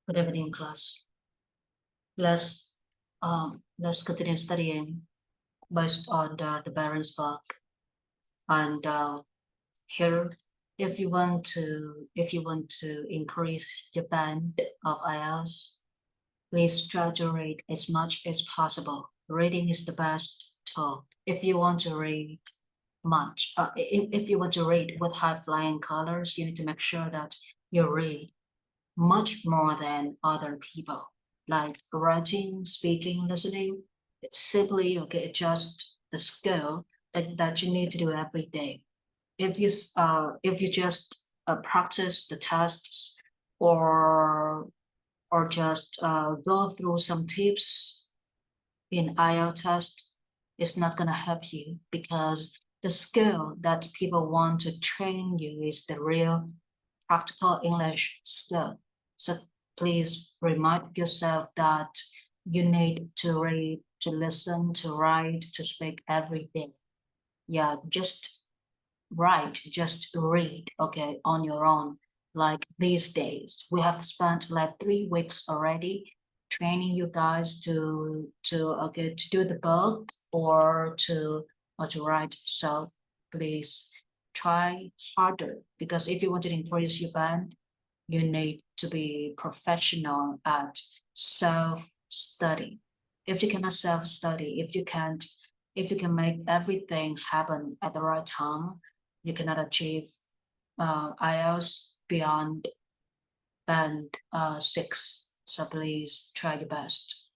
Good evening, class. Let's continue studying based on the Barrons book. And here, if you want to increase your band of Ielts, please try to read as much as possible. Reading is the best tool. If you want to read if you want to read with high flying colors, you need to make sure that you read much more than other people, like writing, speaking, listening. It's simply just the skill that you need to do every day. If you just practice the tests or just go through some tips in IELTS test, it's not gonna help you because the skill that people want to train you is the real practical English skill. So please remind yourself that you need to read, to listen, to write, to speak every day. Yeah, just write, just read, okay, on your own. Like these days, we have spent like 3 weeks already training you guys to do the book or to write. So please try harder, because if you want to increase your band, you need to be professional at self-study. If you cannot self-study, if you can make everything happen at the right time, you cannot achieve IELTS beyond band 6. So please try your best.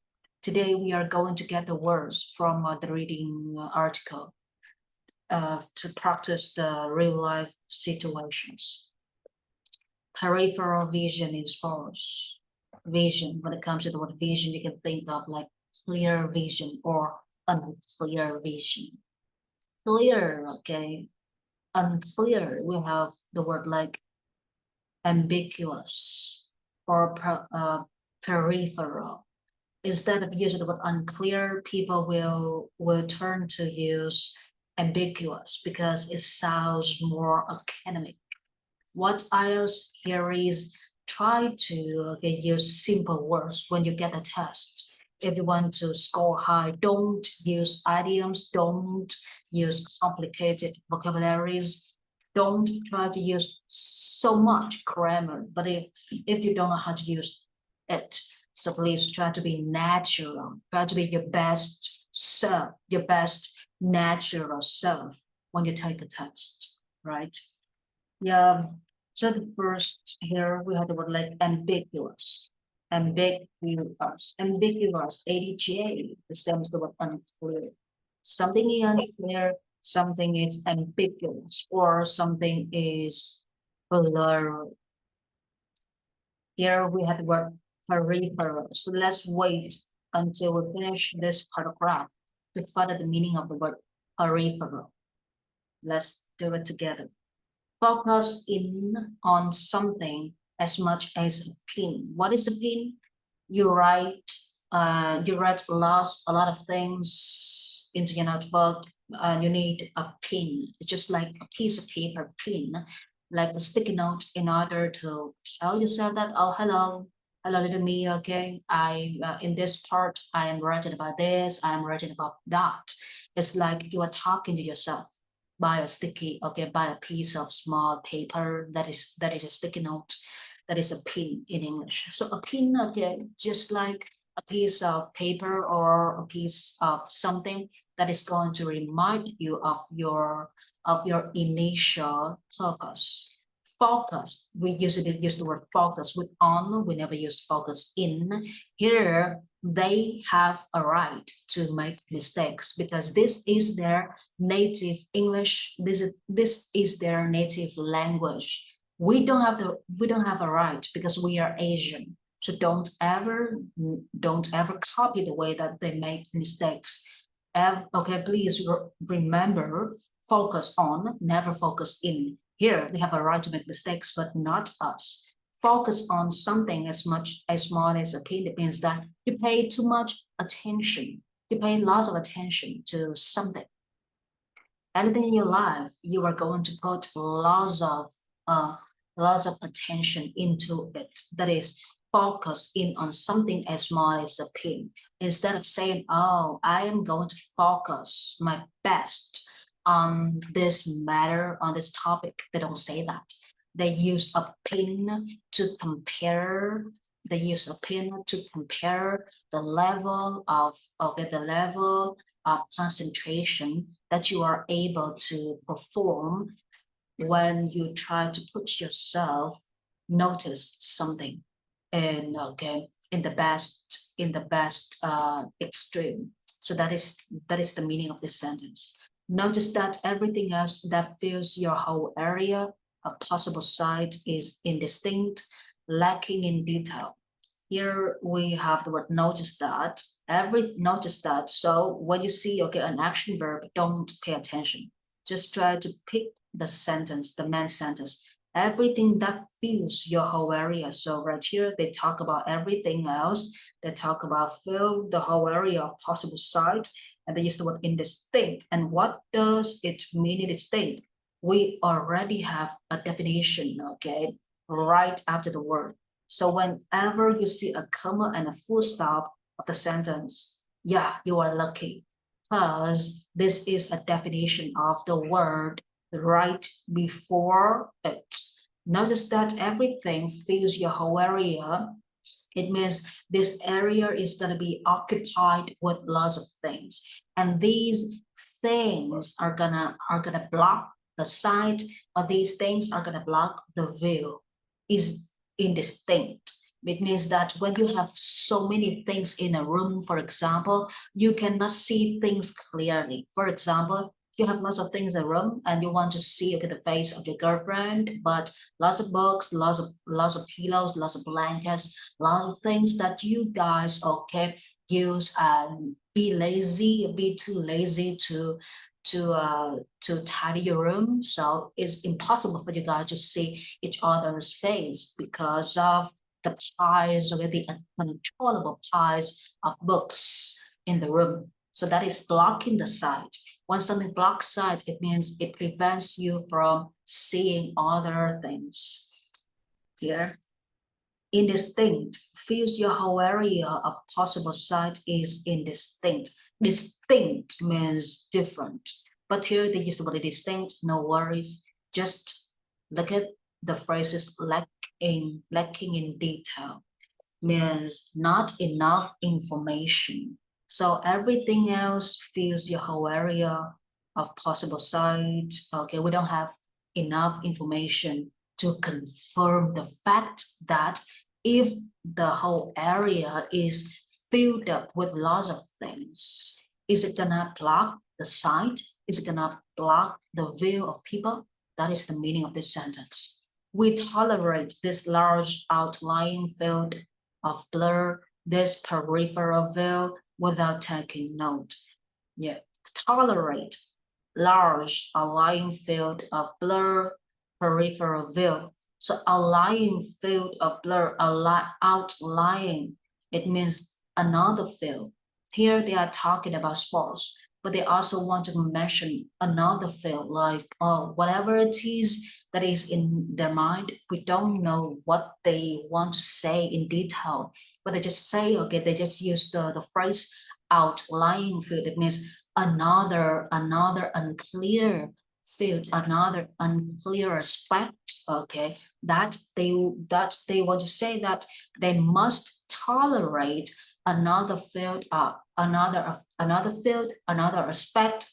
Today we are going to get the words from the reading article to practice the real life situations. Peripheral vision in sports. Vision, when it comes to the word vision, you can think of like clear vision or unclear vision. Clear, okay. Unclear, we have the word like ambiguous or peripheral. Instead of using the word unclear, people will turn to use ambiguous because it sounds more academic. What IELTS here is try to use simple words when you get a test. If you want to score high, don't use idioms, don't use complicated vocabularies, don't try to use so much grammar. But if you don't know how to use it, so please try to be natural, try to be your best self, your best natural self when you take a test, right? Yeah. So the first here we have the word like ambiguous. Ambiguous. Ambiguous. ADGA. The same as the word unclear. Something is unclear, something is ambiguous, or something is blurred. Here we have the word peripheral. So let's wait until we finish this paragraph to find out the meaning of the word peripheral. Let's do it together. Focus in on something as much as a pin. What is a pin? You write a lot of things into your notebook, and you need a pin. It's just like a piece of paper pin, like a sticky note, in order to tell yourself that, oh, hello, little me, okay, I in this part I am writing about this, I am writing about that. It's like you are talking to yourself by a sticky, by a piece of small paper that is a sticky note, that is a pin in English. So a pin, just like a piece of paper or a piece of something that is going to remind you of your initial purpose. Focus, we usually use the word focus with on, we never use focus in. Here they have a right to make mistakes because this is their native English, this is their native language. We don't have a right because we are Asian. So don't ever copy the way that they make mistakes. Okay, please remember, focus on, never focus in. Here they have a right to make mistakes, but not us. Focus on something as small as a pin. It means that you pay too much attention. You pay lots of attention to something. Anything in your life, you are going to put lots of attention into it. That is, focus in on something as small as a pin. Instead of saying, oh, I am going to focus my best on this matter, on this topic, they don't say that. They use a pin to compare. They use a pin to compare the level of the level of concentration that you are able to perform when you try to put yourself notice something and in the best extreme. So that is the meaning of this sentence. Notice that everything else that fills your whole area of possible sight is indistinct, lacking in detail. Here we have the word notice that. Notice that. So when you see an action verb, don't pay attention. Just try to pick the sentence, the main sentence. Everything that fills your whole area. So right here, they talk about everything else. They talk about fill the whole area of possible sight, and they use the word indistinct. And what does it mean indistinct? We already have a definition, right after the word. So whenever you see a comma and a full stop of the sentence, yeah, you are lucky, because this is a definition of the word right before it. Notice that everything fills your whole area. It means this area is going to be occupied with lots of things, and these things are gonna block the sight, or these things are gonna block the view. Is indistinct. It means that when you have so many things in a room, for example, you cannot see things clearly. For example, you have lots of things in a room and you want to see the face of your girlfriend, but lots of books, lots of pillows, lots of blankets, lots of things that you guys use and be lazy, be too lazy to tidy your room. So it's impossible for you guys to see each other's face because of the piles or the uncontrollable piles of books in the room. So that is blocking the sight. When something blocks sight, it means it prevents you from seeing other things. Here, indistinct fills your whole area of possible sight is indistinct. Distinct means different, but here they use the word distinct. No worries, just look at the phrases lacking in detail, means not enough information. So everything else fills your whole area of possible sight. Okay, we don't have enough information to confirm the fact that if the whole area is filled up with lots of things, is it gonna block the sight? Is it gonna block the view of people? That is the meaning of this sentence. We tolerate this large outlying field of blur, this peripheral veil, without taking note. Yeah, tolerate large outlying field of blur, peripheral veil. So outlying field of blur, outlying, it means another field. Here they are talking about sports, but they also want to mention another field, like whatever it is that is in their mind. We don't know what they want to say in detail, but they just say, they just use the phrase outlying field. It means another unclear field, another unclear aspect, that they want to say that they must tolerate another field, another field, another aspect,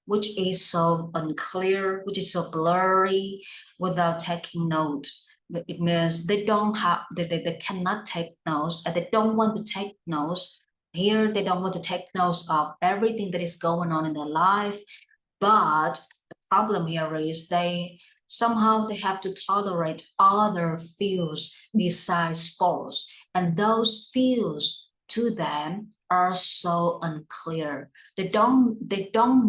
which is so unclear, which is so blurry, without taking note. It means they don't have, they cannot take notes, and they don't want to take notes. Here, they don't want to take notes of everything that is going on in their life. But the problem here is they have to tolerate other fields besides sports, and those fields to them are so unclear. They don't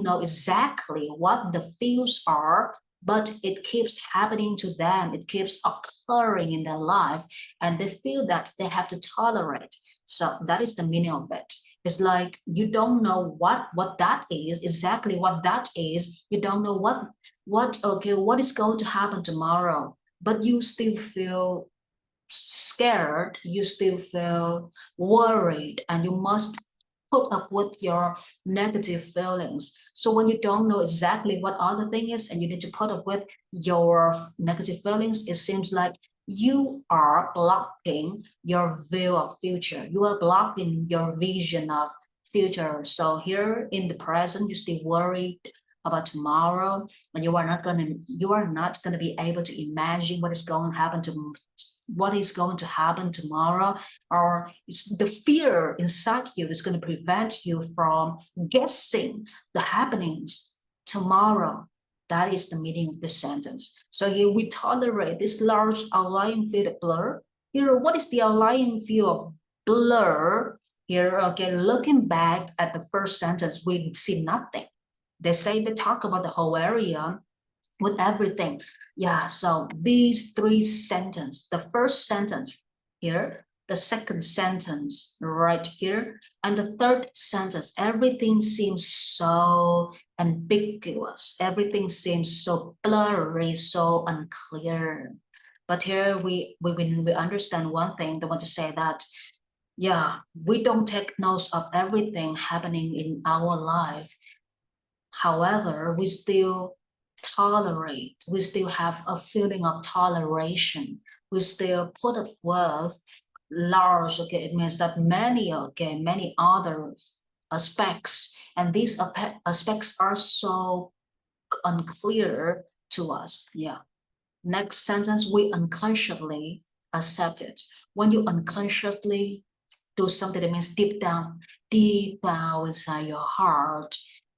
know exactly what the fields are, but it keeps happening to them. It keeps occurring in their life, and they feel that they have to tolerate. So that is the meaning of it. It's like you don't know what that is, exactly what that is. You don't know what is going to happen tomorrow, but you still feel scared, you still feel worried, and you must put up with your negative feelings. So when you don't know exactly what other thing is and you need to put up with your negative feelings, it seems like you are blocking your view of future. You are blocking your vision of future. So here in the present, you're still worried about tomorrow, and you are not gonna be able to imagine what is going to happen tomorrow, or the fear inside you is going to prevent you from guessing the happenings tomorrow. That is the meaning of this sentence. So here we tolerate this large outlying field of blur. Here, what is the outlying field of blur? Here, okay, looking back at the first sentence, we see nothing. They talk about the whole area with everything. Yeah, so these three sentences, the first sentence here, the second sentence right here, and the third sentence, everything seems so ambiguous. Everything seems so blurry, so unclear. But here we understand one thing. They want to say that, yeah, we don't take notes of everything happening in our life. However, we still tolerate, we still have a feeling of toleration. We still put up with large, okay, it means that many other aspects, and these aspects are so unclear to us. Yeah. Next sentence, we unconsciously accept it. When you unconsciously do something, that means deep down inside your heart,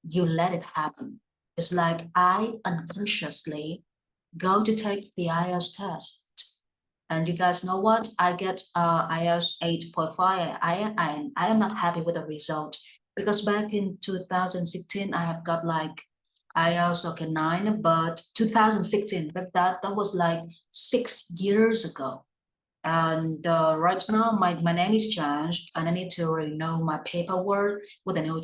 you let it happen. It's like I unconsciously go to take the Ielts test. And you guys know what? I get Ielts 8.5. I am not happy with the result, because back in 2016, I have got like Ielts okay 9, but 2016, but that was like 6 years ago. And right now, my name is changed, and I need to renew my paperwork with a new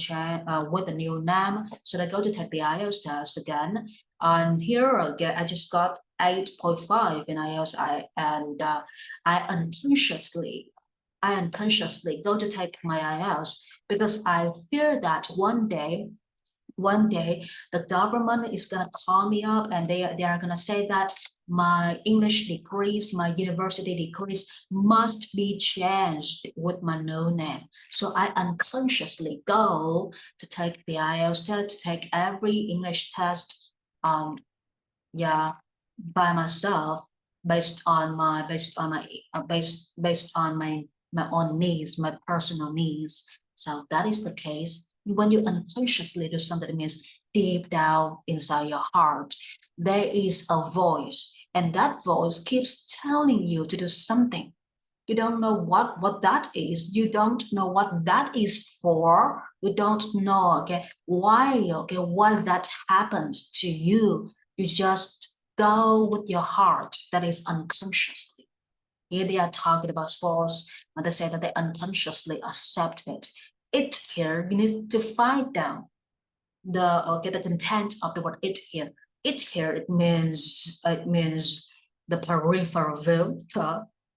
name. So I go to take the Ielts test again, and here again, I just got 8.5 in Ielts. I unconsciously go to take my Ielts because I fear that one day the government is going to call me up, and they are going to say that my English degrees, my university degrees must be changed with my new name. So I unconsciously go to take the Ielts test, to take every English test, yeah, by myself, based on my own needs, my personal needs. So that is the case. When you unconsciously do something, it means deep down inside your heart, there is a voice, and that voice keeps telling you to do something. You don't know what that is. You don't know what that is for. You don't know, okay, why that happens to you. You just go with your heart, that is unconsciously. Here they are talking about sports, and they say that they unconsciously accept it. It here, you need to find down the content of the word it here. It here, it means the peripheral view,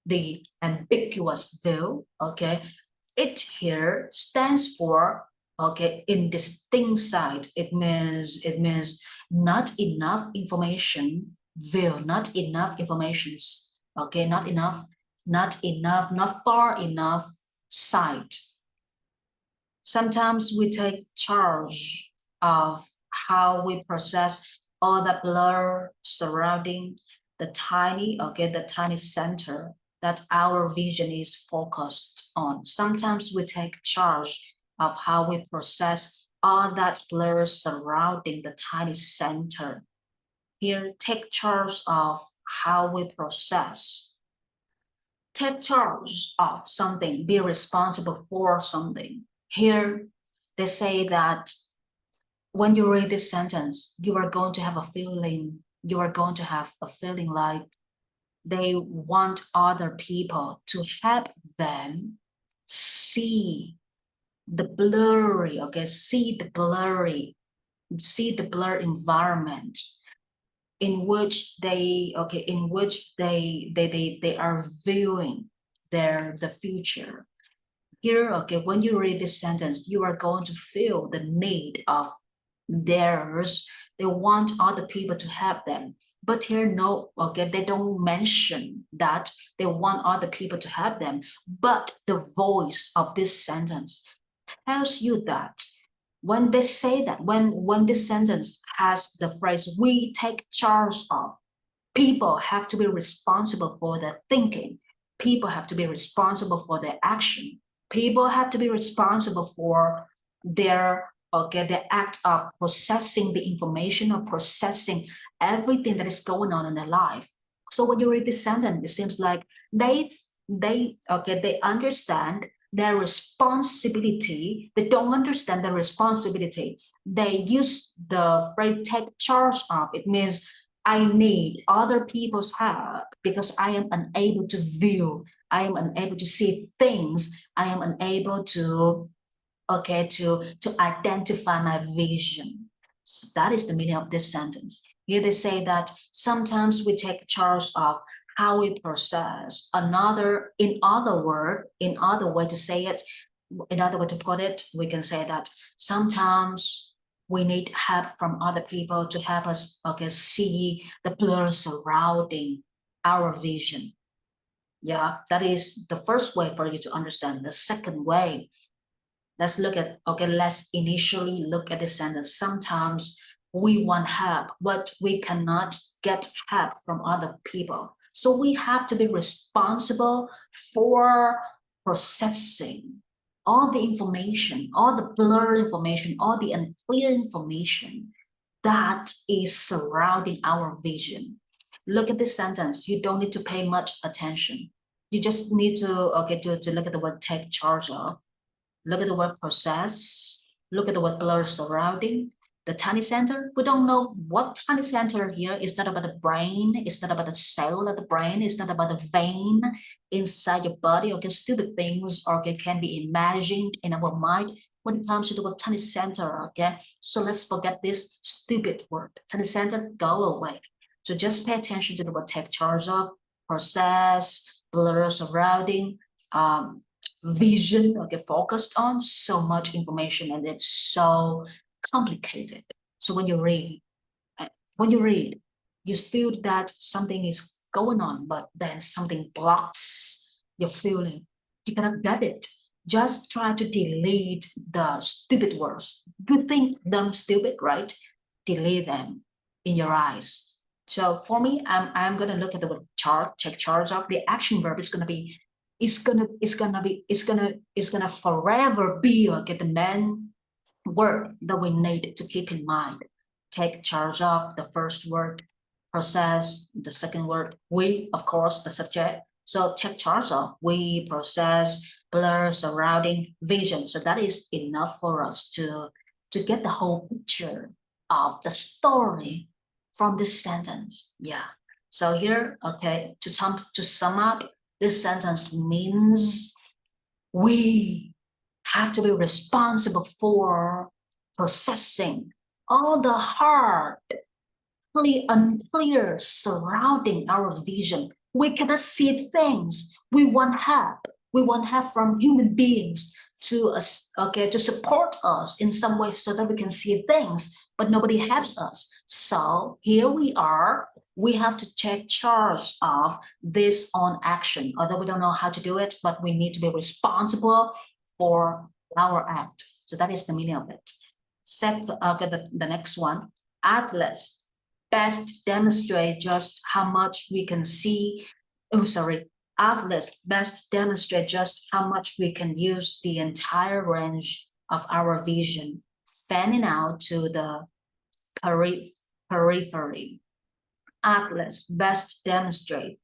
the ambiguous view. Okay, it here stands for, okay, indistinct side. It means not enough information view, not enough informations. Okay, not far enough sight. Sometimes we take charge of how we process all the blur surrounding the tiny center that our vision is focused on. Sometimes we take charge of how we process all that blur surrounding the tiny center. Here, take charge of how we process. Take charge of something, be responsible for something. Here, they say that when you read this sentence, you are going to have a feeling like they want other people to help them see the blurry, see the blur environment. in which they are viewing the future. Here, when you read this sentence, you are going to feel the need of theirs. They want other people to help them. But here, no, they don't mention that they want other people to help them. But the voice of this sentence tells you that when they say that, when this sentence has the phrase, we take charge of, people have to be responsible for their thinking. People have to be responsible for their action. People have to be responsible for their act of processing the information or processing everything that is going on in their life. So when you read this sentence, it seems like they understand their responsibility. They don't understand their responsibility. They use the phrase take charge of. It means I need other people's help because I am unable to view, I am unable to see things, I am unable to to identify my vision. So that is the meaning of this sentence. Here they say that sometimes we take charge of how we process. In other way to say it, in other way to put it, we can say that sometimes we need help from other people to help us see the blur surrounding our vision. Yeah, that is the first way for you to understand. The second way, let's initially look at the sentence. Sometimes we want help, but we cannot get help from other people. So we have to be responsible for processing all the information, all the blurred information, all the unclear information that is surrounding our vision. Look at this sentence. You don't need to pay much attention. You just need to look at the word take charge of. Look at the word process. Look at the word blur surrounding. The tiny center, we don't know what tiny center here. It's not about the brain. It's not about the cell of the brain. It's not about the vein inside your body. Stupid things can be imagined in our mind when it comes to the word tiny center. So let's forget this stupid word. Tiny center, go away. So just pay attention to the word take charge of, process, blur surrounding, vision, focused on. So much information and it's so complicated. So when you read, you feel that something is going on, but then something blocks your feeling. You cannot get it. Just try to delete the stupid words. You think them stupid, right? Delete them in your eyes. So for me, I'm gonna look at the word check charge of. The action verb is gonna be, it's gonna forever be the main word that we need to keep in mind. Take charge of, the first word, process, the second word, we, of course, the subject. So take charge of, we, process, blur, surrounding, vision. So that is enough for us to get the whole picture of the story from this sentence. Yeah. So here, to sum up, this sentence means we have to be responsible for processing all the hard, unclear surrounding our vision. We cannot see things. We want help. We want help from human beings to support us in some way so that we can see things, but nobody helps us. So here we are. We have to take charge of this on action. Although we don't know how to do it, but we need to be responsible for our act. So that is the meaning of it. The next one, atlas best demonstrate just how much we can see. Atlas best demonstrate just how much we can use the entire range of our vision, fanning out to the periphery. Atlas best demonstrate.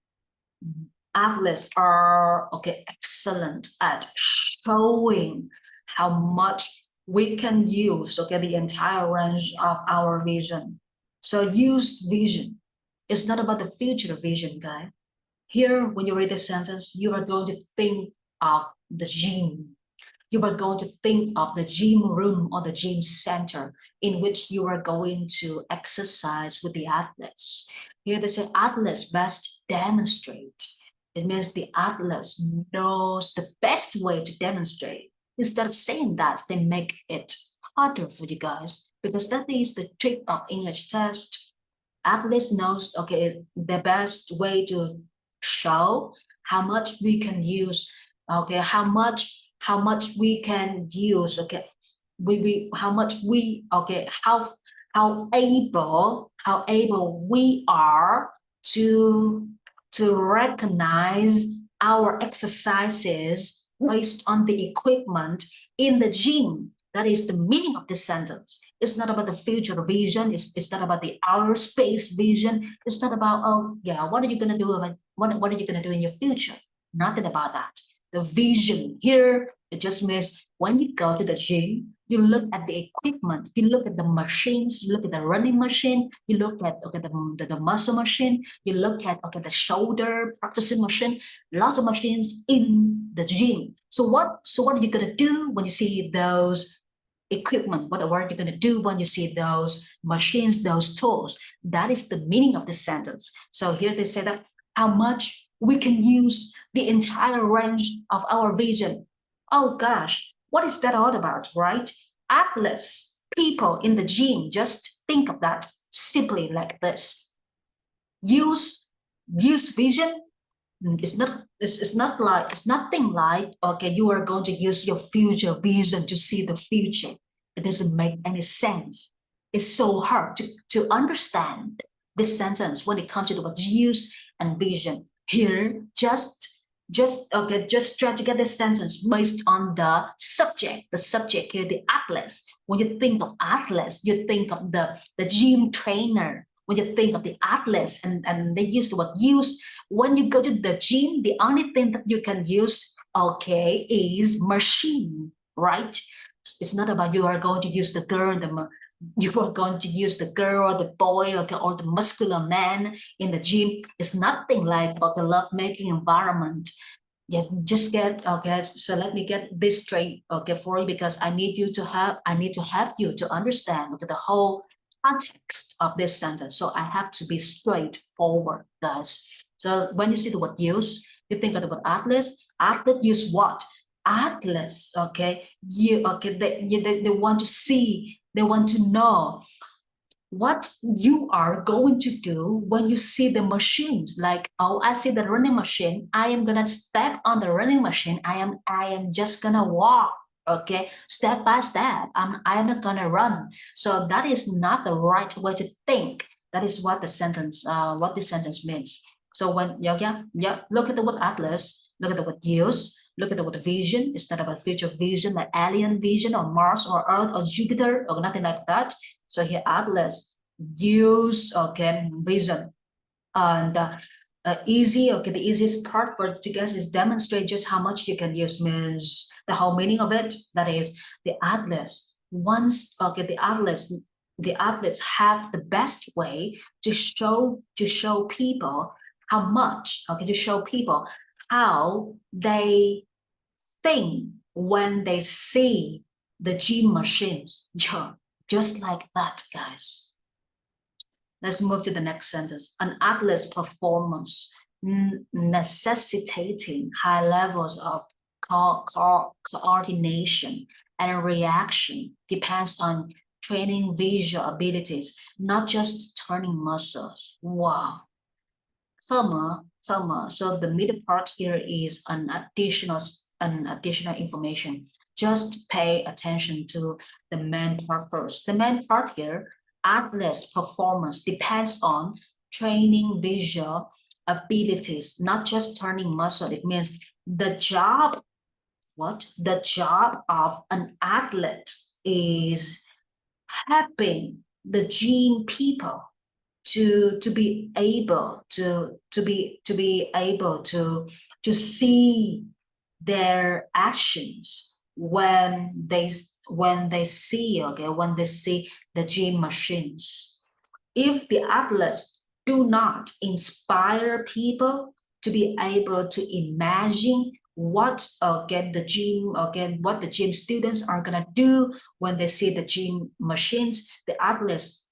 Athletes are excellent at showing how much we can use the entire range of our vision. So use vision. It's not about the future vision, guys. Here, when you read this sentence, you are going to think of the gym. you are going to think of the gym room or the gym center in which you are going to exercise with the athletes. Here they say athletes best demonstrate. It means the athletes knows the best way to demonstrate. Instead of saying that, they make it harder for you guys, because that is the trick of English test. Athletes knows, okay, the best way to show how much we can use, okay, how much we can use, okay, we how much we, okay, how able we are to recognize our exercises based on the equipment in the gym. That is the meaning of this sentence. It's not about the future vision. It's not about the outer space vision. It's not about, oh yeah, what are you gonna do about what are you gonna do in your future? Nothing about that. The vision here, it just means when you go to the gym, you look at the equipment, you look at the machines, you look at the running machine, you look at, okay, the muscle machine, you look at, okay, the shoulder practicing machine, lots of machines in the gym. So what are you gonna do when you see those equipment? What are you gonna do when you see those machines, those tools? That is the meaning of this sentence. So here they say that how much we can use the entire range of our vision. Oh gosh, what is that all about, right? Athletes, people in the gym, just think of that simply like this. Use vision. It's nothing like, okay, you are going to use your future vision to see the future. It doesn't make any sense. It's so hard to understand this sentence when it comes to the word use and vision. Here, just try to get this sentence based on the subject here, the atlas. When you think of atlas, you think of the gym trainer. When you think of the atlas, and they use the word use, when you go to the gym, the only thing that you can use, okay, is machine, right? It's not about you are going to use the girl, you are going to use the girl, the boy, okay, or the muscular man in the gym. It's nothing like about the lovemaking environment. Yeah, just get, okay, so let me get this straight, okay, for you, because I need to help you to understand, okay, the whole context of this sentence. So I have to be straightforward, guys. So when you see the word use, you think of the word atlas. Atlas use what? Atlas, okay, they want to see, they want to know what you are going to do when you see the machines. Like, oh, I see the running machine, I am gonna step on the running machine, I am just gonna walk, okay, step by step. I am not gonna run. So that is not the right way to think. That is what this sentence means. So when look at the word atlas, look at the word use, look at the word vision. It's not about future vision like alien vision or Mars or Earth or Jupiter or nothing like that. So here atlas, use, okay, vision. And the easiest part for you guys is demonstrate just how much you can use, means the whole meaning of it. That is the atlas. Once, okay, the athletes have the best way to show people how much, okay, to show people how they think when they see the gym machines. Just like that, guys. Let's move to the next sentence. An athlete's performance necessitating high levels of coordination and reaction depends on training visual abilities, not just turning muscles. Wow. Comma. So the middle part here is an additional information. Just pay attention to the main part first. The main part here, athlete's performance depends on training visual abilities, not just turning muscle. It means the job, the job of an athlete is helping the gym people to be able to see their actions when they see, okay, when they see the gym machines. If the athletes do not inspire people to be able to imagine what what the gym students are gonna do when they see the gym machines. The athletes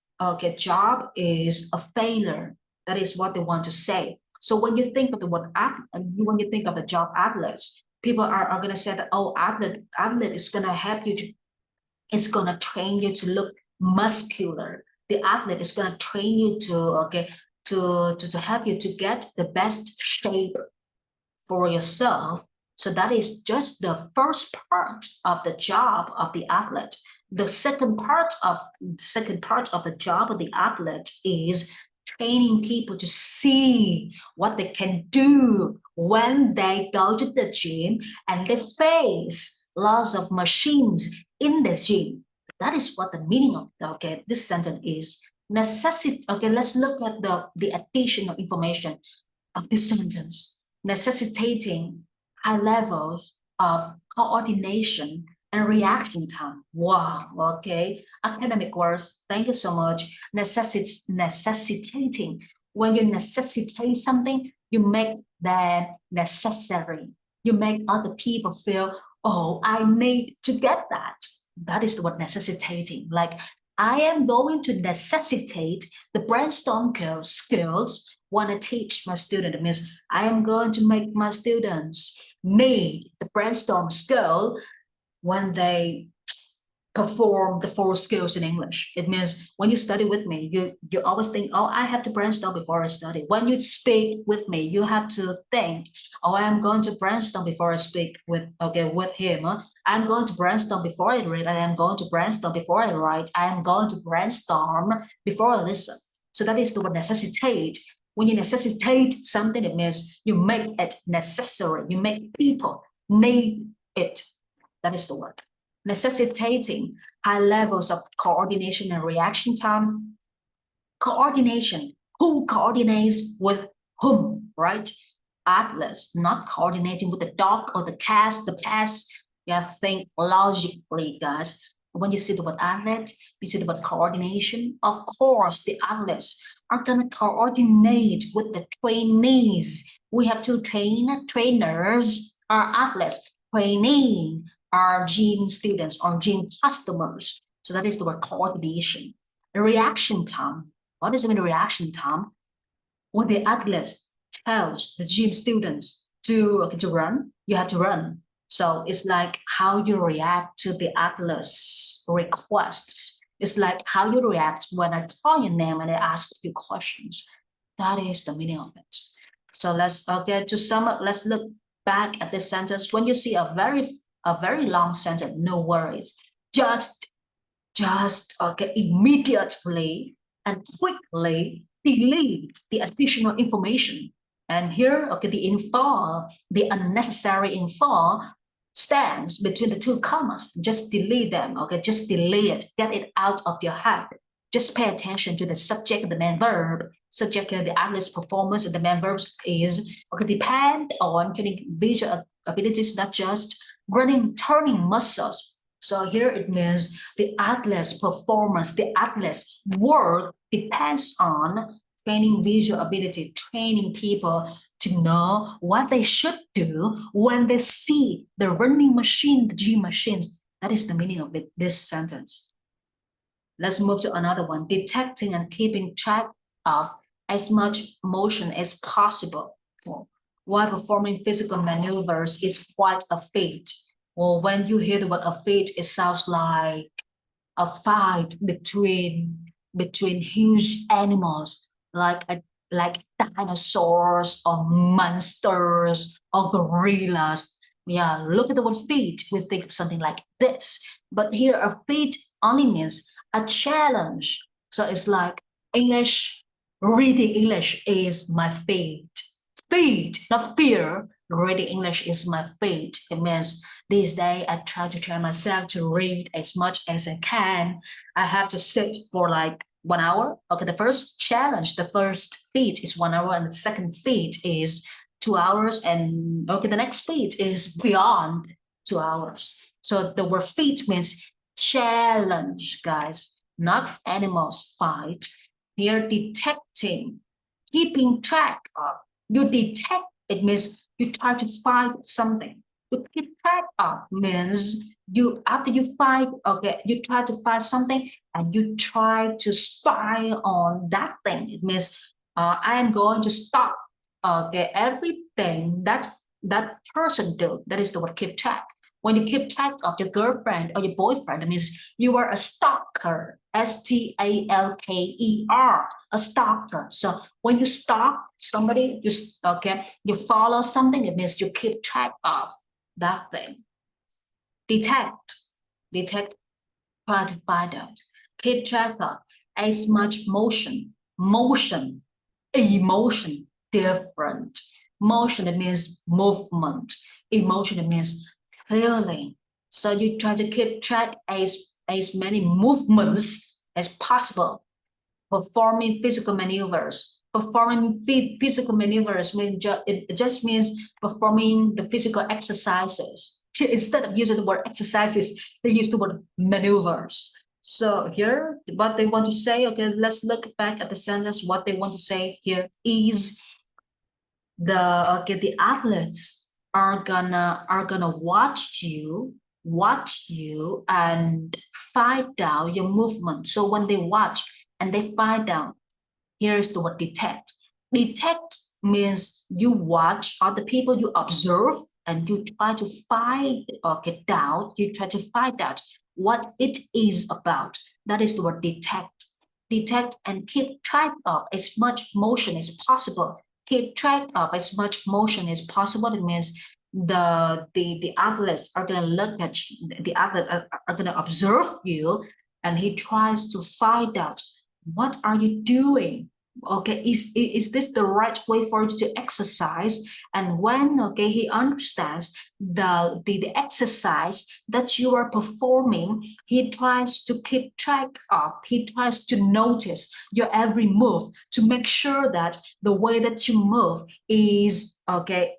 job is a failure. That is what they want to say. So when you think of the word when you think of the job athletes, people are gonna say that, oh, athlete is gonna help you to, it's gonna train you to look muscular. The athlete is gonna train you to help you to get the best shape for yourself. So that is just the first part of the job of the athlete. The second part of the job of the athlete is training people to see what they can do when they go to the gym and they face lots of machines in the gym. That is what the meaning of this sentence is. Necessity. Okay, let's look at the additional information of this sentence. Necessitating high levels of coordination and reaction time. Wow, okay. Academic words, thank you so much. Necessitating. When you necessitate something, you make that necessary. You make other people feel, oh, I need to get that. That is the word necessitating. Like, I am going to necessitate the brainstorm skills when I teach my student. It means I am going to make my students need the brainstorm skill when they perform the 4 skills in English. It means when you study with me, you always think, oh, I have to brainstorm before I study. When you speak with me, you have to think, oh, I'm going to brainstorm before I speak with him. I'm going to brainstorm before I read. I am going to brainstorm before I write. I am going to brainstorm before I listen. So that is the word necessitate. When you necessitate something, it means you make it necessary. You make people need it. That is the word. Necessitating high levels of coordination and reaction time. Coordination. Who coordinates with whom, right? Atlas, not coordinating with the dog or the cat, the past. Yeah, think logically, guys. When you see the word athlete, you see the word coordination. Of course, the athletes are gonna coordinate with the trainees. We have to trainers are athletes. Training are gym students or gym customers. So that is the word coordination. The reaction time. What does it mean, reaction time? When the athletes tells the gym students to run, you have to run. So it's like how you react to the athlete's requests. It's like how you react when I call your name and I ask you questions. That is the meaning of it. So let's to sum up. Let's look back at this sentence. When you see a very long sentence, no worries. Just immediately and quickly delete the additional information. And here, the unnecessary info stands between the 2 commas. Just delete them. Just delete it. Get it out of your head. Just pay attention to the subject, the main verb. Subject, the athlete's performance, and the main verbs is depend on turning visual abilities, not just turning muscles. So here it means the athlete's performance, the athlete's work depends on training visual ability, training people to know what they should do when they see the running machine, the gym machines. That is the meaning of this sentence. Let's move to another one. Detecting and keeping track of as much motion as possible while performing physical maneuvers is quite a feat. Well, when you hear the word a feat, it sounds like a fight between huge animals like dinosaurs or monsters or gorillas. Yeah, look at the word feat, we think something like this. But here a feat only means a challenge. So it's like reading English is my fate. Feat, not fear. Reading English is my fate. It means these days I try to train myself to read as much as I can. I have to sit for like 1 hour. The first challenge, the first feat is 1 hour, and the second feat is 2 hours. And the next feat is beyond 2 hours. So the word feat means challenge, guys, not animals fight. Here, detecting, keeping track of. You detect It means you try to find something. To keep track of means you, after you find, okay, you try to find something and you try to spy on that thing. It means I am going to stop, okay, everything that that person do. That is the word keep track. When you keep track of your girlfriend or your boyfriend, it means you are a stalker. stalker, a stalker. So when you stalk somebody, you follow something. It means you keep track of that thing. Detect, try to find out. Keep track of as much motion, emotion, different. Motion, it means movement. Emotion, it means feeling. So you try to keep track as many movements as possible. Performing physical maneuvers. Performing physical maneuvers means it just means performing the physical exercises. Instead of using the word exercises, they use the word maneuvers. So here, what they want to say, okay, let's look back at the sentence. What they want to say here is the athletes are gonna watch you and find out your movement. So when they watch and they find out, here is the word detect. Detect means you watch other people, you observe, and you try to find or get out, you try to find out what it is about. That is the word detect. Detect and keep track of as much motion as possible. Keep track of as much motion as possible. It means the athletes are going to look at you, the athletes are going to observe you, and he tries to find out, what are you doing? Okay, is this the right way for you to exercise? And when, okay, he understands the exercise that you are performing, he tries to keep track of, he tries to notice your every move to make sure that the way that you move is the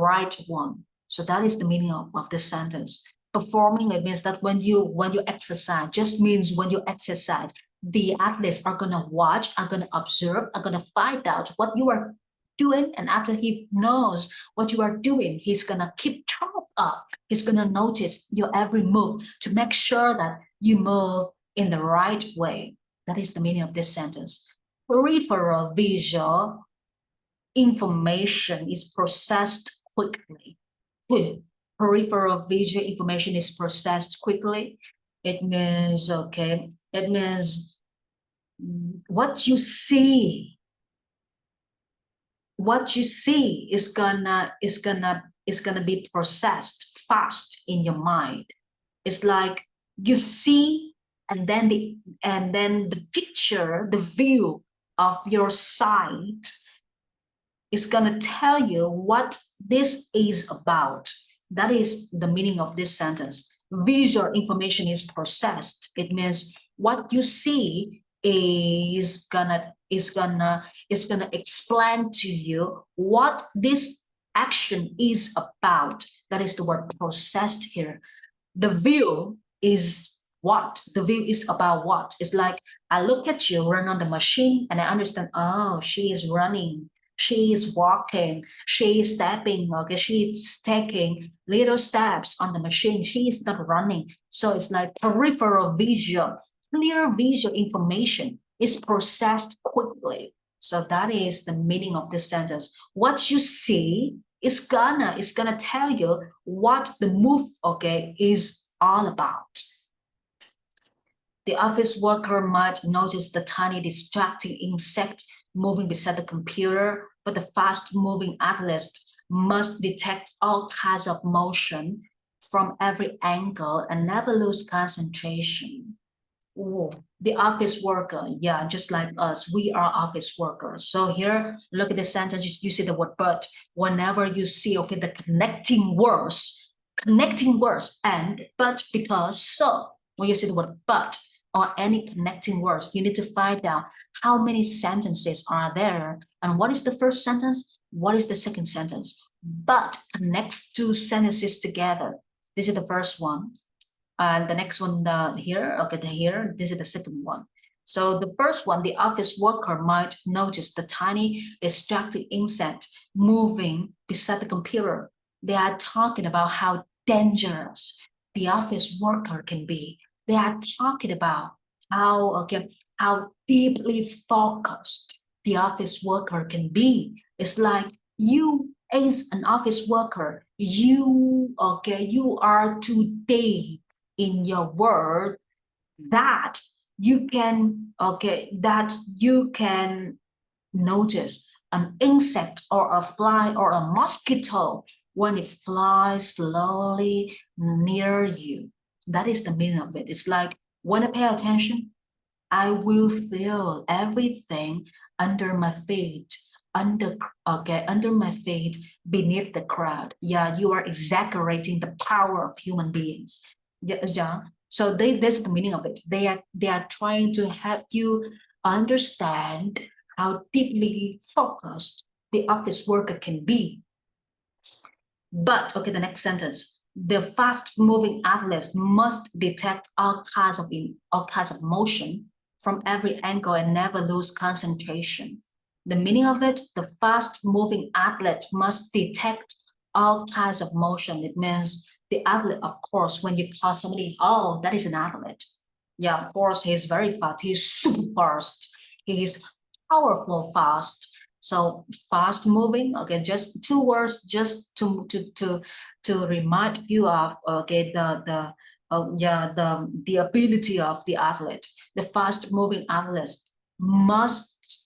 right one. So that is the meaning of this sentence. Performing, it means that when you exercise, just means when you exercise, the athletes are going to watch, are going to observe, are going to find out what you are doing. And after he knows what you are doing, he's going to keep track of, he's going to notice your every move to make sure that you move in the right way. That is the meaning of this sentence. Peripheral visual information is processed quickly. Peripheral visual information is processed quickly. It means, okay, it means what you see is gonna be processed fast in your mind. It's like you see, and then the picture, the view of your sight is gonna tell you what this is about. That is the meaning of this sentence. Visual information is processed. It means what you see is gonna explain to you what this action is about. That is the word processed here. The view is what? The view is about what? It's like I look at you run on the machine and I understand, oh, she is running, she is walking, she is stepping, okay, she is taking little steps on the machine, she is not running. So it's like peripheral visual, clear visual information is processed quickly. So that is the meaning of this sentence. What you see is gonna tell you what the move, okay, is all about. The office worker might notice the tiny distracting insect moving beside the computer, but the fast-moving athlete must detect all kinds of motion from every angle and never lose concentration. Ooh, the office worker, yeah, just like us, we are office workers. So here, look at the sentence, you see the word but. Whenever you see, okay, the connecting words and but, because, so, when you see the word but or any connecting words, you need to find out how many sentences are there and what is the first sentence, what is the second sentence. But connects two sentences together. This is the first one. And the next one here, okay, here, this is the second one. So the first one, the office worker might notice the tiny distracting insect moving beside the computer. They are talking about how dangerous the office worker can be. They are talking about how deeply focused the office worker can be. It's like you as an office worker, you are too deep in your work that you can notice an insect or a fly or a mosquito when it flies slowly near you. That is the meaning of it. It's like when I pay attention, I will feel everything under my feet, under my feet, beneath the crowd. Yeah, you are exaggerating the power of human beings. Yeah. So that's the meaning of it. They are trying to help you understand how deeply focused the office worker can be. But the next sentence. The fast-moving athletes must detect all kinds of motion from every angle and never lose concentration. The meaning of it, the fast-moving athlete must detect all kinds of motion. It means the athlete, of course, when you call somebody, oh, that is an athlete. Yeah, of course, he's very fast. He's super fast. He's powerful fast. So fast moving, just 2 words just to remind you of the ability of the athlete. The fast moving athlete must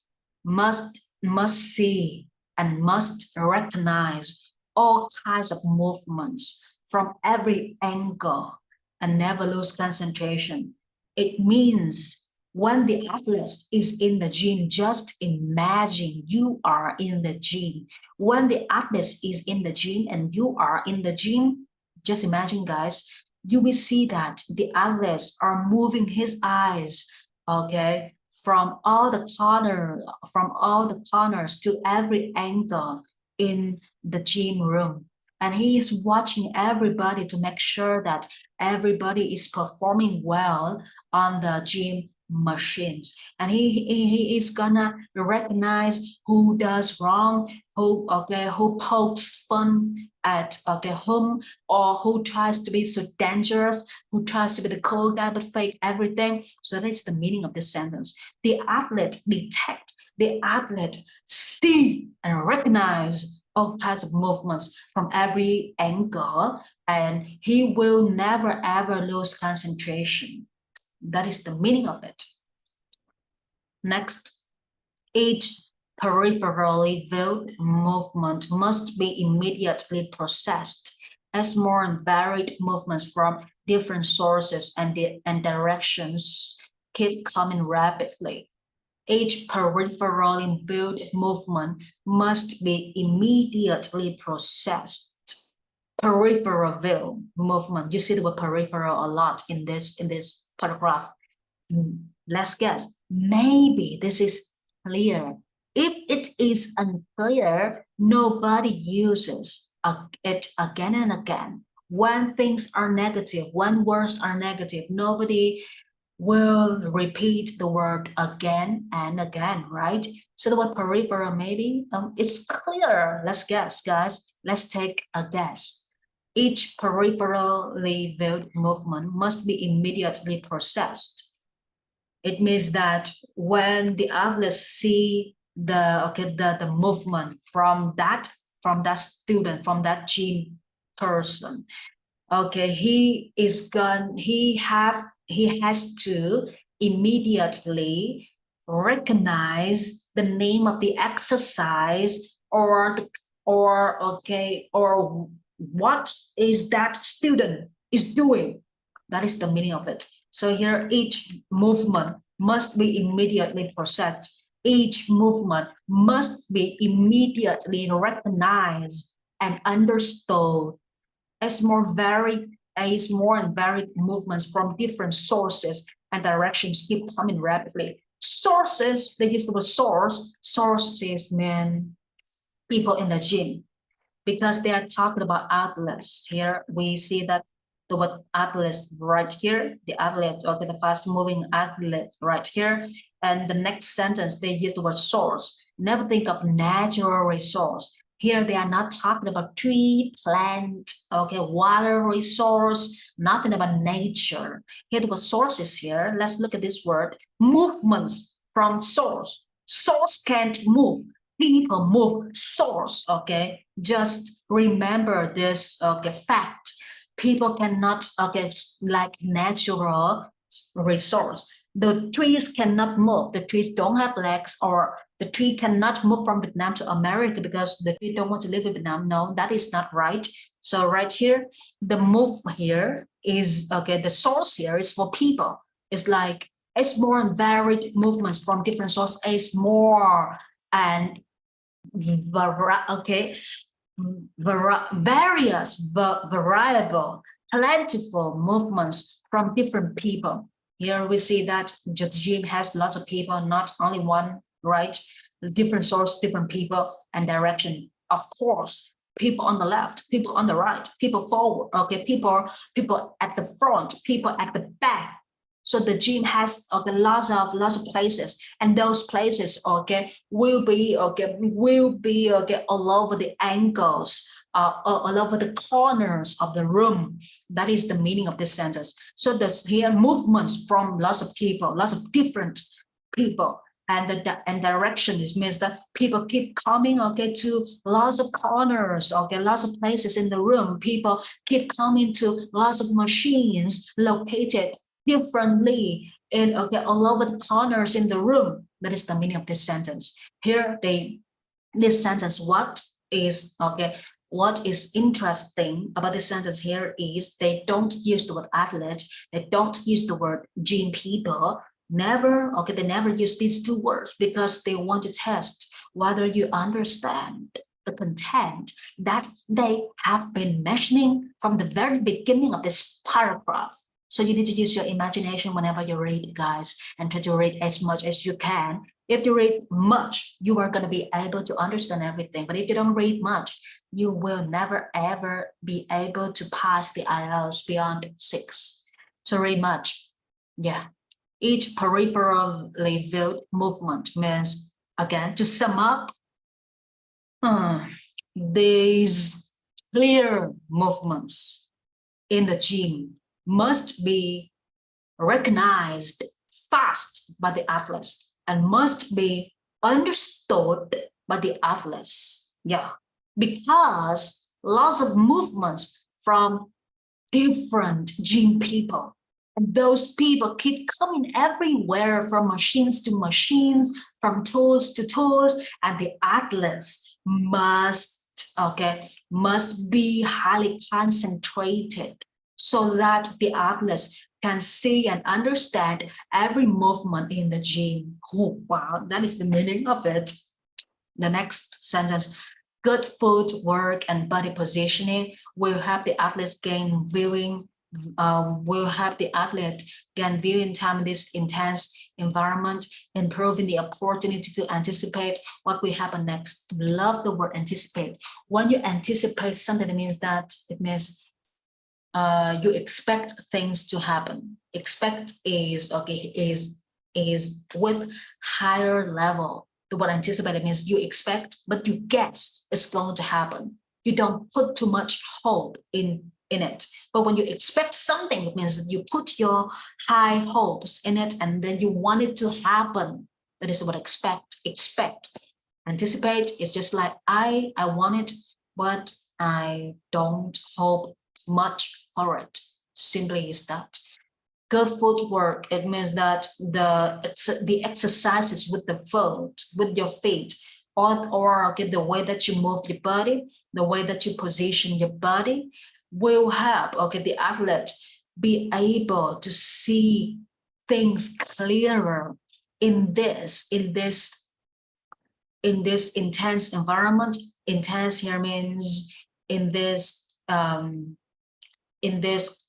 see and must recognize all kinds of movements from every angle and never lose concentration. It means when the athlete is in the gym, just imagine you are in the gym. When the athlete is in the gym and you are in the gym, just imagine, guys, you will see that the athletes are moving his eyes, from all the corners to every angle in the gym room. And he is watching everybody to make sure that everybody is performing well on the gym machines, and he is gonna recognize who does wrong, who pokes fun at whom, or who tries to be so dangerous, who tries to be the cool guy but fake everything. So that's the meaning of this sentence. The athlete detect, the athlete see and recognize all kinds of movements from every angle, and he will never ever lose concentration. That is the meaning of it. Next, each peripherally viewed movement must be immediately processed as more and varied movements from different sources and directions keep coming rapidly. Each peripherally viewed movement must be immediately processed. Peripheral view movement. You see the word peripheral a lot in this paragraph. Let's guess. Maybe this is clear. If it is unclear, nobody uses it again and again. When things are negative, when words are negative, nobody will repeat the word again and again, right? So the word peripheral, maybe it's clear. Let's guess, guys. Let's take a guess. Each peripherally viewed movement must be immediately processed. It means that when the athletes see the movement from that student, from that gym person, he has to immediately recognize the name of the exercise or what is that student is doing. That is the meaning of it. So here, each movement must be immediately processed. Each movement must be immediately recognized and understood as more and varied movements from different sources and directions keep coming rapidly. Sources, they use the word source. Sources mean people in the gym, because they are talking about athletes. Here we see that the word athlete right here, the athlete, okay, the fast moving athlete right here. And the next sentence, they use the word source. Never think of natural resource. Here they are not talking about tree, plant, okay, water resource, nothing about nature. Here the word source is here. Let's look at this word, movements from source. Source can't move. People move source, okay? Just remember this, okay, fact. People cannot, okay, like natural resource. The trees cannot move. The trees don't have legs, or the tree cannot move from Vietnam to America because the tree don't want to live in Vietnam. No, that is not right. So right here, the move here is, okay, the source here is for people. It's like, it's more varied movements from different sources. It's more and okay, various, variable, plentiful movements from different people. Here we see that the gym has lots of people, not only one, right? Different source, different people and direction. Of course, people on the left, people on the right, people forward, okay, people at the front, people at the back. So the gym has, okay, lots of places, and those places, okay, will be okay all over the angles, all over the corners of the room. That is the meaning of this sentence. So there's here movements from lots of people, lots of different people, and and direction. This means that people keep coming, okay, to lots of corners, okay, lots of places in the room. People keep coming to lots of machines located differently in, okay, all over the corners in the room. That is the meaning of this sentence. Here this sentence, what is, okay, what is interesting about this sentence here is they don't use the word athlete, they don't use the word gym people, never, okay, they never use these two words because they want to test whether you understand the content that they have been mentioning from the very beginning of this paragraph. So you need to use your imagination whenever you read, guys, and try to read as much as you can. If you read much, you are going to be able to understand everything. But if you don't read much, you will never, ever be able to pass the Ielts beyond 6. So read much. Yeah. Each peripherally viewed movement means, again, to sum up, these clear movements in the gym must be recognized fast by the athletes and must be understood by the athletes. Yeah, because lots of movements from different gym people, and those people keep coming everywhere, from machines to machines, from tools to tools, and the athletes must, okay, must be highly concentrated so that the athletes can see and understand every movement in the gym. Oh, wow, that is the meaning of it. The next sentence, good footwork and body positioning will help the athletes gain viewing, time in this intense environment, improving the opportunity to anticipate what will happen next. Love the word anticipate. When you anticipate something, it means you expect things to happen. Expect is, okay, is with higher level. The word anticipate means you expect, but you guess it's going to happen. You don't put too much hope in it. But when you expect something, it means that you put your high hopes in it and then you want it to happen. That is what expect. Anticipate is just like I want it, but I don't hope much for it. Simply is that. Good footwork, it means that the exercises with the foot, with your feet, or okay, the way that you move your body, the way that you position your body will help, okay, the athlete be able to see things clearer in this intense environment. Intense here means in this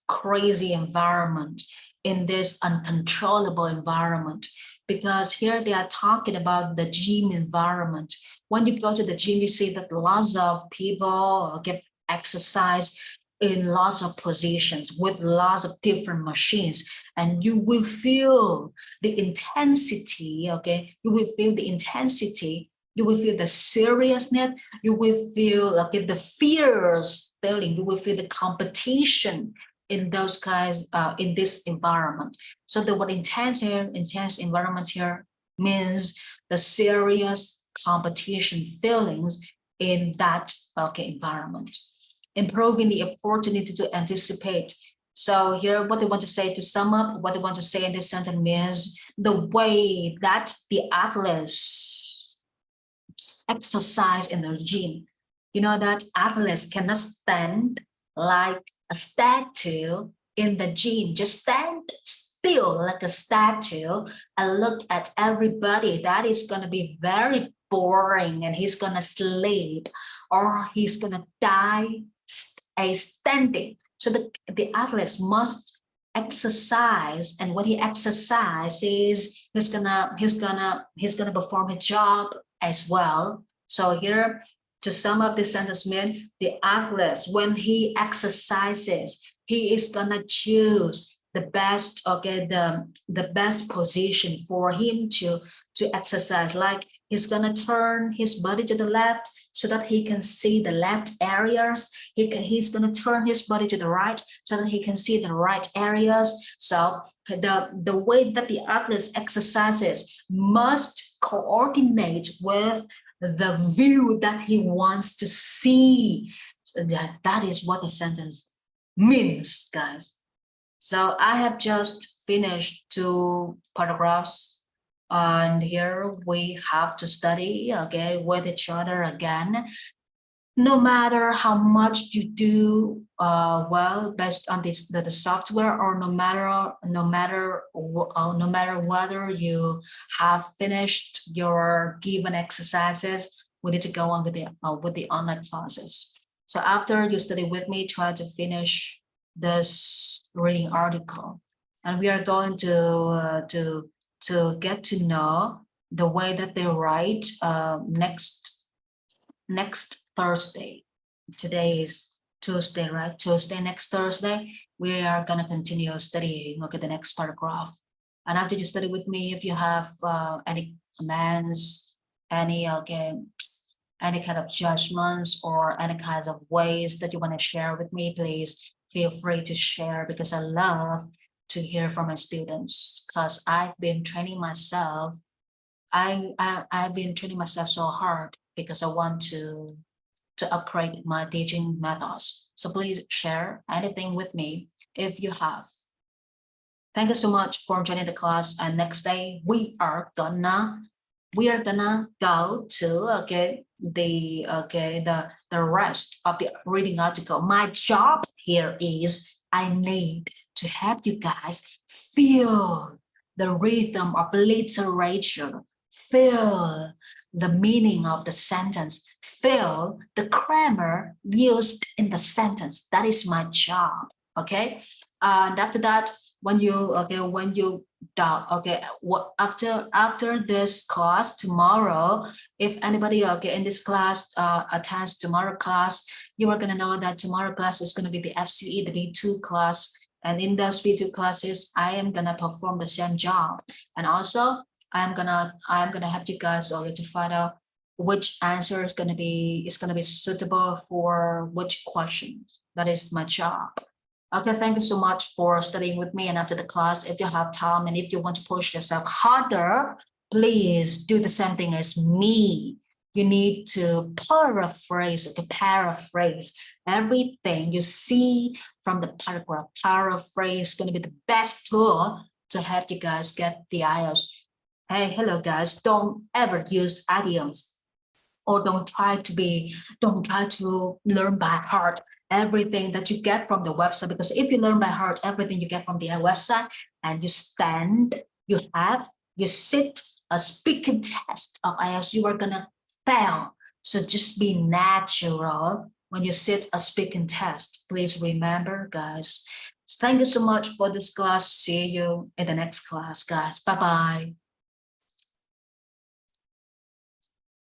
crazy environment, in this uncontrollable environment, because here they are talking about the gym environment. When you go to the gym, you see that lots of people get exercise in lots of positions with lots of different machines, and you will feel the intensity. Okay, you will feel the intensity, you will feel the seriousness, you will feel the fierce feeling, you will feel the competition in those guys, in this environment. So the word intense here, intense environment here, means the serious competition feelings in that environment. Improving the opportunity to anticipate. So here, what they want to say, to sum up, what they want to say in this sentence means the way that the athletes exercise in the gym. You know that athletes cannot stand like a statue in the gym, just stand still like a statue and look at everybody. That is going to be very boring, and he's going to sleep or he's going to die standing. So the athletes must exercise, and when he exercises, he's gonna perform his job as well. So here, to sum up this sentence, means the athletes, when he exercises, he is gonna choose the best, the best position for him to exercise. Like he's gonna turn his body to the left so that he can see the left areas. He's gonna turn his body to the right so that he can see the right areas. So the way that the athletes exercises must coordinate with the view that he wants to see. So that is what the sentence means, guys. So I have just finished 2 paragraphs, and here we have to study with each other again. No matter how much you do well based on the software, or no matter whether you have finished your given exercises, we need to go on with the online classes. So after you study with me, try to finish this reading article, and we are going to get to know the way that they write next Thursday. Today is Tuesday, right? Tuesday, next Thursday, we are going to continue studying. Look at the next paragraph. And after you study with me, if you have any comments, any kind of judgments, or any kind of ways that you want to share with me, please feel free to share, because I love to hear from my students, because I've been training myself. I've been training myself so hard because I want to upgrade my teaching methods. So please share anything with me if you have. Thank you so much for joining the class. And next day we are gonna go to the rest of the reading article. My job here is I need to help you guys feel the rhythm of literature, feel the meaning of the sentence, feel the grammar used in the sentence. That is my job. Okay, and after that, after this class tomorrow, if anybody in this class attends tomorrow class, you are going to know that tomorrow class is going to be the FCE, the B2 class, and in those B2 classes I am going to perform the same job, and also I'm gonna help you guys to find out which answer is gonna be suitable for which question. That is my job. Okay, thank you so much for studying with me. And after the class, if you have time and if you want to push yourself harder, please do the same thing as me. You need to paraphrase everything you see from the paragraph. Paraphrase is going to be the best tool to help you guys get the IELTS. Hey, hello guys, don't ever use idioms, or don't try to learn by heart everything that you get from the website, because if you learn by heart everything you get from the website and you sit a speaking test of IELTS, you are gonna fail. So just be natural when you sit a speaking test. Please remember, guys. Thank you so much for this class. See you in the next class, guys. Bye-bye.